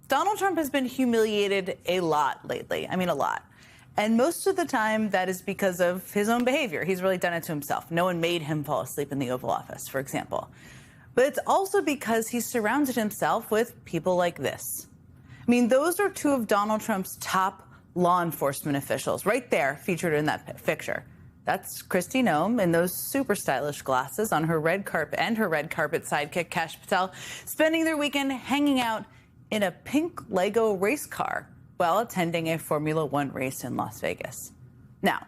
Donald Trump has been humiliated a lot lately. I mean, a lot. And most of the time, that is because of his own behavior. He's really done it to himself. No one made him fall asleep in the Oval Office, for example. But it's also because he's surrounded himself with people like this. I mean, those are two of Donald Trump's top law enforcement officials right there, featured in that picture. That's Kristi Noem in those super stylish glasses on her red carpet, and her red carpet sidekick, Kash Patel, spending their weekend hanging out in a pink Lego race car while attending a Formula One race in Las Vegas. Now,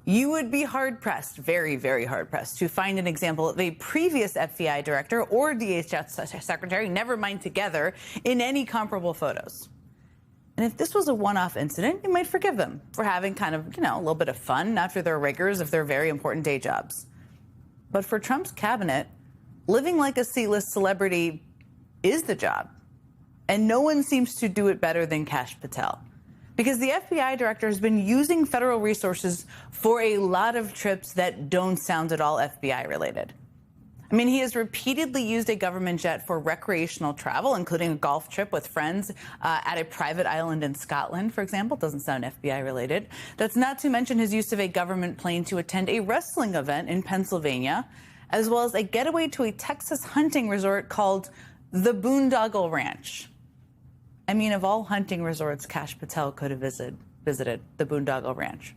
you would be hard-pressed, very, very hard-pressed, to find an example of a previous FBI director or DHS secretary, never mind together, in any comparable photos. And if this was a one-off incident, you might forgive them for having kind of, a little bit of fun after their rigors of their very important day jobs. But for Trump's cabinet, living like a C-list celebrity is the job. And no one seems to do it better than Kash Patel. Because the FBI director has been using federal resources for a lot of trips that don't sound at all FBI related. I mean, he has repeatedly used a government jet for recreational travel, including a golf trip with friends at a private island in Scotland, for example. Doesn't sound FBI related. That's not to mention his use of a government plane to attend a wrestling event in Pennsylvania, as well as a getaway to a Texas hunting resort called the Boondoggle Ranch. I mean, of all hunting resorts, Kash Patel could have visited the Boondoggle Ranch.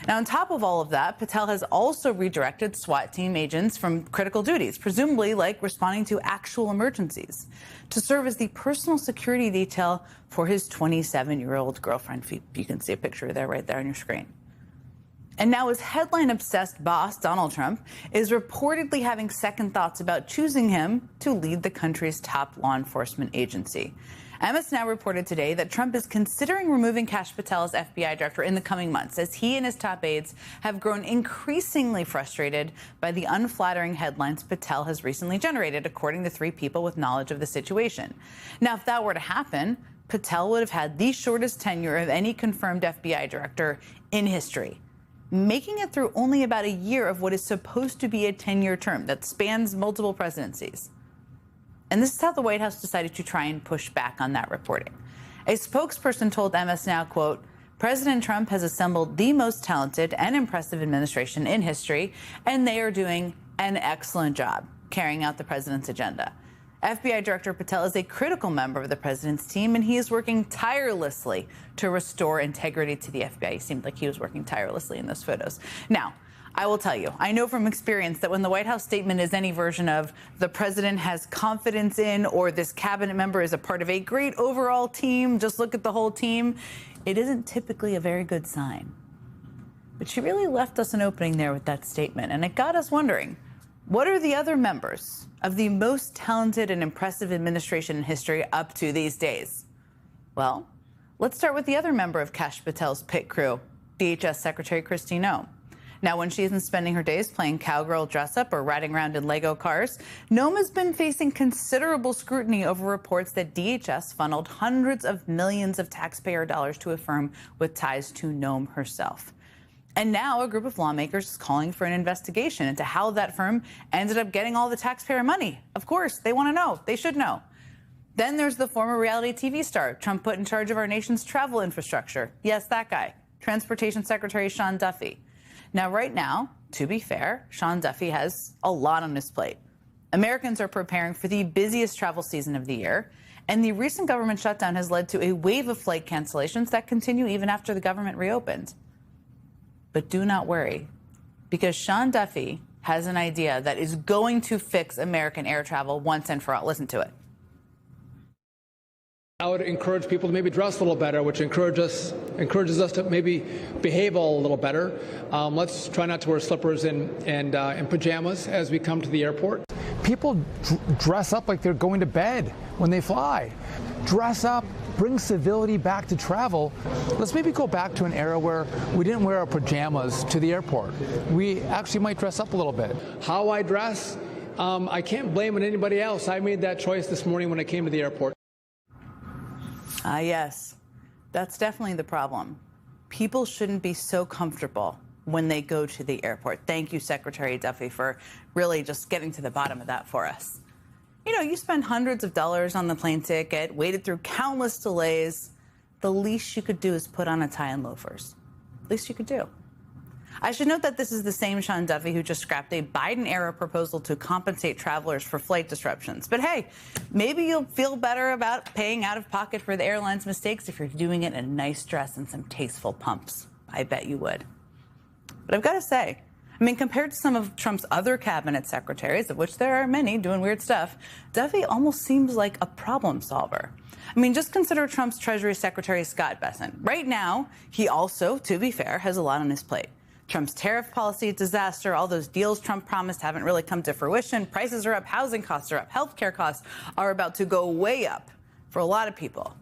Now, on top of all of that, Patel has also redirected SWAT team agents from critical duties, presumably like responding to actual emergencies, to serve as the personal security detail for his 27-year-old girlfriend. You can see a picture there right there on your screen. And now his headline-obsessed boss, Donald Trump, is reportedly having second thoughts about choosing him to lead the country's top law enforcement agency. MS Now reported today that Trump is considering removing Kash Patel as FBI director in the coming months, as he and his top aides have grown increasingly frustrated by the unflattering headlines Patel has recently generated, according to three people with knowledge of the situation. Now, if that were to happen, Patel would have had the shortest tenure of any confirmed FBI director in history, making it through only about a year of what is supposed to be a 10-year term that spans multiple presidencies. And this is how the White House decided to try and push back on that reporting. A spokesperson told MS Now, quote, President Trump has assembled the most talented and impressive administration in history, and they are doing an excellent job carrying out the president's agenda. FBI Director Patel is a critical member of the president's team, and he is working tirelessly to restore integrity to the FBI. He seemed like he was working tirelessly in those photos. Now, I will tell you, I know from experience that when the White House statement is any version of the president has confidence in, or this cabinet member is a part of a great overall team, just look at the whole team, it isn't typically a very good sign. But she really left us an opening there with that statement, and it got us wondering, what are the other members of the most talented and impressive administration in history up to these days? Well, let's start with the other member of Kash Patel's pit crew, DHS Secretary Kristi Noem. Now, when she isn't spending her days playing cowgirl dress-up or riding around in Lego cars, Noem has been facing considerable scrutiny over reports that DHS funneled hundreds of millions of taxpayer dollars to a firm with ties to Noem herself. And now a group of lawmakers is calling for an investigation into how that firm ended up getting all the taxpayer money. Of course, they want to know. They should know. Then there's the former reality TV star Trump put in charge of our nation's travel infrastructure. Yes, that guy, Transportation Secretary Sean Duffy. Now, right now, to be fair, Sean Duffy has a lot on his plate. Americans are preparing for the busiest travel season of the year, and the recent government shutdown has led to a wave of flight cancellations that continue even after the government reopened. But do not worry, because Sean Duffy has an idea that is going to fix American air travel once and for all. Listen to it. I would encourage people to maybe dress a little better, which encourages us to maybe behave a little better. Let's try not to wear slippers and pajamas as we come to the airport. People dress up like they're going to bed when they fly. Dress up, bring civility back to travel. Let's maybe go back to an era where we didn't wear our pajamas to the airport. We actually might dress up a little bit. How I dress, I can't blame it anybody else. I made that choice this morning when I came to the airport. Yes, that's definitely the problem. People shouldn't be so comfortable when they go to the airport. Thank you, Secretary Duffy, for really just getting to the bottom of that for us. You spend hundreds of dollars on the plane ticket, waited through countless delays. The least you could do is put on a tie and loafers. Least you could do. I should note that this is the same Sean Duffy who just scrapped a Biden-era proposal to compensate travelers for flight disruptions. But hey, maybe you'll feel better about paying out of pocket for the airline's mistakes if you're doing it in a nice dress and some tasteful pumps. I bet you would. But I've got to say, compared to some of Trump's other cabinet secretaries, of which there are many doing weird stuff, Duffy almost seems like a problem solver. Just consider Trump's Treasury Secretary Scott Bessent. Right now, he also, to be fair, has a lot on his plate. Trump's tariff policy disaster, all those deals Trump promised haven't really come to fruition. Prices are up, housing costs are up, healthcare costs are about to go way up for a lot of people.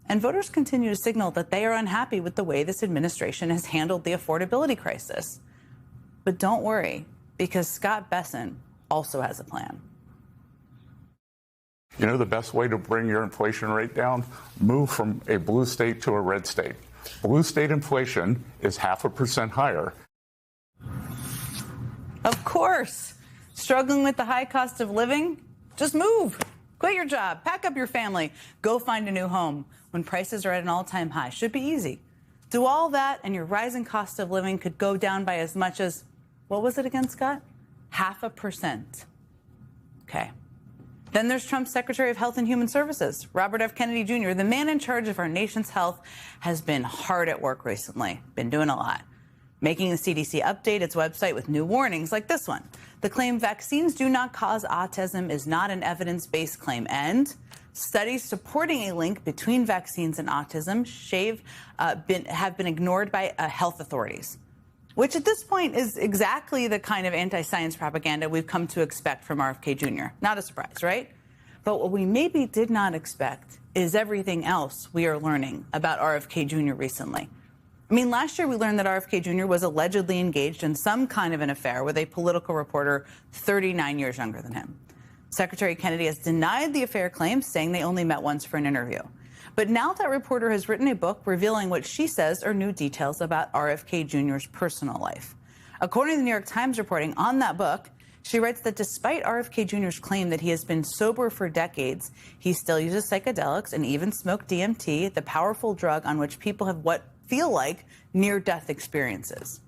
And voters continue to signal that they are unhappy with the way this administration has handled the affordability crisis. But don't worry, because Scott Bessent also has a plan. The best way to bring your inflation rate down? Move from a blue state to a red state. Blue state inflation is 0.5% higher. Of course. Struggling with the high cost of living? Just move. Quit your job. Pack up your family. Go find a new home when prices are at an all-time high. Should be easy. Do all that and your rising cost of living could go down by as much as, what was it again, Scott? 0.5%. Okay. Then there's Trump's Secretary of Health and Human Services, Robert F. Kennedy Jr., the man in charge of our nation's health, has been hard at work recently, been doing a lot, making the CDC update its website with new warnings like this one. The claim vaccines do not cause autism is not an evidence-based claim, and studies supporting a link between vaccines and autism have been ignored by health authorities, which at this point is exactly the kind of anti-science propaganda we've come to expect from RFK Jr. Not a surprise, right? But what we maybe did not expect is everything else we are learning about RFK Jr. recently. Last year we learned that RFK Jr. was allegedly engaged in some kind of an affair with a political reporter 39 years younger than him. Secretary Kennedy has denied the affair claims, saying they only met once for an interview. But now that reporter has written a book revealing what she says are new details about RFK Jr.'s personal life. According to the New York Times reporting on that book, she writes that despite RFK Jr.'s claim that he has been sober for decades, he still uses psychedelics and even smoked DMT, the powerful drug on which people have what feel like near-death experiences.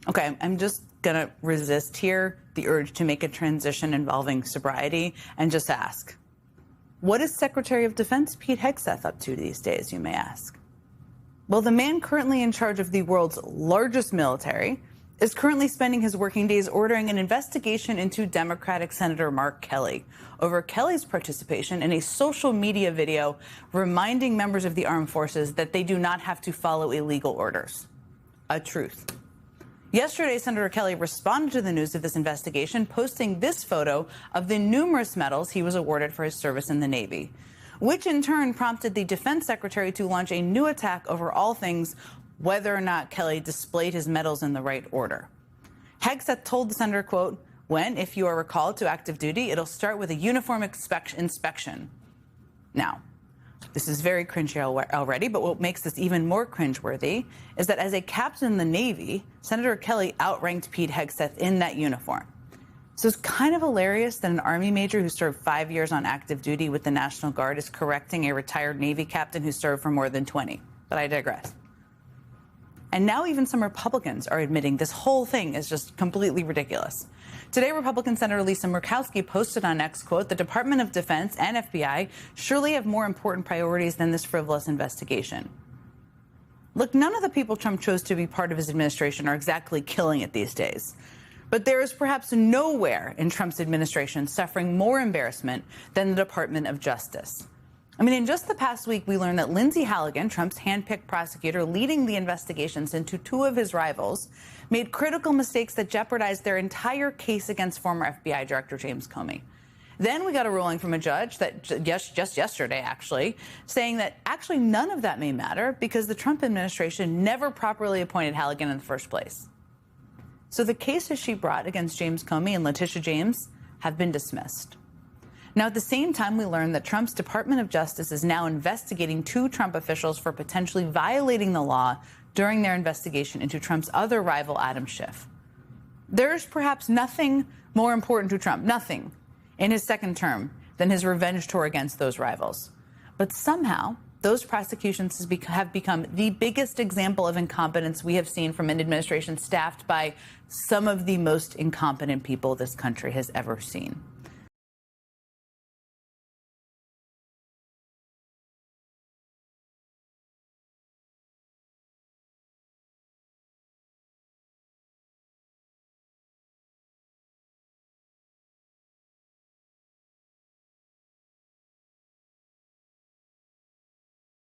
Okay, I'm just going to resist here the urge to make a transition involving sobriety and just ask, what is Secretary of Defense Pete Hegseth up to these days, you may ask? Well, the man currently in charge of the world's largest military is currently spending his working days ordering an investigation into Democratic Senator Mark Kelly over Kelly's participation in a social media video reminding members of the armed forces that they do not have to follow illegal orders. A truth. Yesterday, Senator Kelly responded to the news of this investigation, posting this photo of the numerous medals he was awarded for his service in the Navy, which in turn prompted the defense secretary to launch a new attack over all things whether or not Kelly displayed his medals in the right order. Hegseth told the senator, quote, when, if you are recalled to active duty, it'll start with a uniform inspection. Now, this is very cringy already, but what makes this even more cringeworthy is that as a captain in the Navy, Senator Kelly outranked Pete Hegseth in that uniform. So it's kind of hilarious that an Army major who served 5 years on active duty with the National Guard is correcting a retired Navy captain who served for more than 20. But I digress. And now even some Republicans are admitting this whole thing is just completely ridiculous. Today, Republican Senator Lisa Murkowski posted on X, quote, the Department of Defense and FBI surely have more important priorities than this frivolous investigation. Look, none of the people Trump chose to be part of his administration are exactly killing it these days. But there is perhaps nowhere in Trump's administration suffering more embarrassment than the Department of Justice. In just the past week, we learned that Lindsay Halligan, Trump's handpicked prosecutor leading the investigations into two of his rivals, made critical mistakes that jeopardized their entire case against former FBI Director James Comey. Then we got a ruling from a judge that just yesterday, actually, saying that actually none of that may matter because the Trump administration never properly appointed Halligan in the first place. So the cases she brought against James Comey and Letitia James have been dismissed. Now, at the same time, we learned that Trump's Department of Justice is now investigating two Trump officials for potentially violating the law during their investigation into Trump's other rival, Adam Schiff. There's perhaps nothing more important to Trump, nothing. in his second term than his revenge tour against those rivals. But somehow, those prosecutions have become the biggest example of incompetence we have seen from an administration staffed by some of the most incompetent people this country has ever seen.